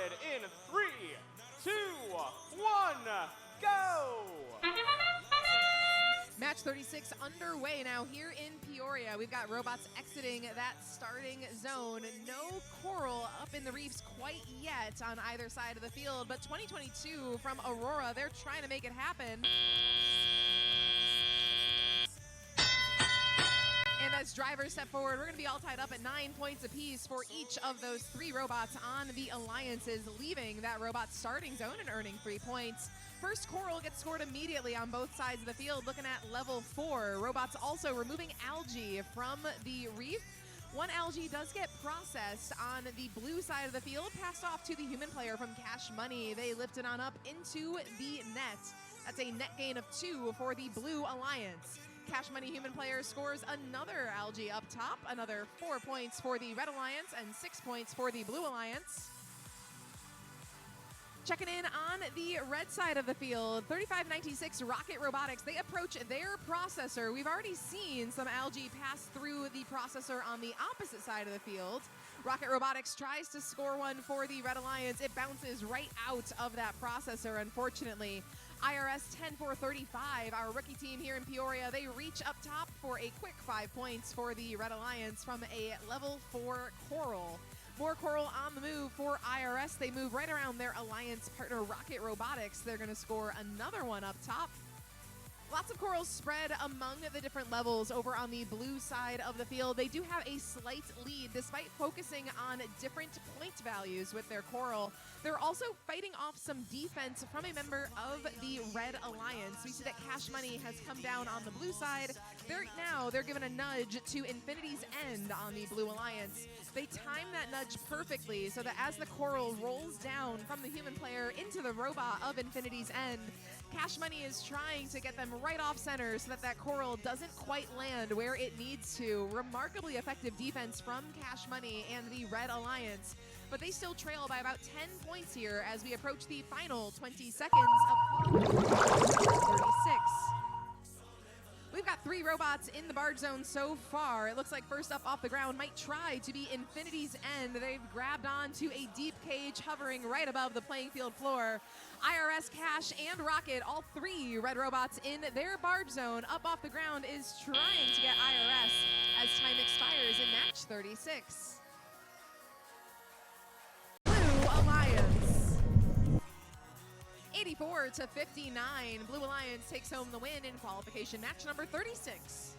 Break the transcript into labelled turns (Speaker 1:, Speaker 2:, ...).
Speaker 1: started in 3, 2, 1, go!
Speaker 2: Match 36 underway now here in Peoria. We've got robots exiting that starting zone. No coral up in the reefs quite yet on either side of the field, but 2022 from Aurora, they're trying to make it happen. And as drivers step forward, we're going to be all tied up at 9 points apiece for each of those 3 robots on the alliances, leaving that robot starting zone and earning 3 points. First coral gets scored immediately on both sides of the field, looking at level 4. Robots also removing algae from the reef. One algae does get processed on the blue side of the field, passed off to the human player from Cash Money. They lift it on up into the net. That's a net gain of 2 for the Blue Alliance. Cash Money human player scores another algae up top, another 4 points for the Red Alliance and 6 points for the Blue Alliance. Checking in on the red side of the field, 3596 Rocket Robotics. They approach their processor. We've already seen some algae pass through the processor on the opposite side of the field. Rocket Robotics tries to score one for the Red Alliance. It bounces right out of that processor, unfortunately. IRS 10435, our rookie team here in Peoria, they reach up top for a quick 5 points for the Red Alliance from a level 4 coral. More coral on the move for IRS. They move right around their alliance partner, Rocket Robotics. They're going to score another one up top. Lots of corals spread among the different levels over on the blue side of the field. They do have a slight lead despite focusing on different point values with their coral. They're also fighting off some defense from a member of the Red Alliance. We see that Cash Money has come down on the blue side. They're given a nudge to Infinity's End on the Blue Alliance. They time that nudge perfectly so that as the coral rolls down from the human player into the robot of Infinity's End, Cash Money is trying to get them right off center so that that coral doesn't quite land where it needs to. Remarkably effective defense from Cash Money and the Red Alliance, but they still trail by about 10 points here as we approach the final 20 seconds of Qualification 36. We've got 3 robots in the barge zone so far. It looks like first up off the ground might try to be Infinity's End. They've grabbed onto a deep cage hovering right above the playing field floor. IRS, Cash, and Rocket, all 3 red robots in their barge zone. Up off the ground is trying to get IRS as time expires in match 36. Blue Alliance. 84-59. Blue Alliance takes home the win in qualification match number 36.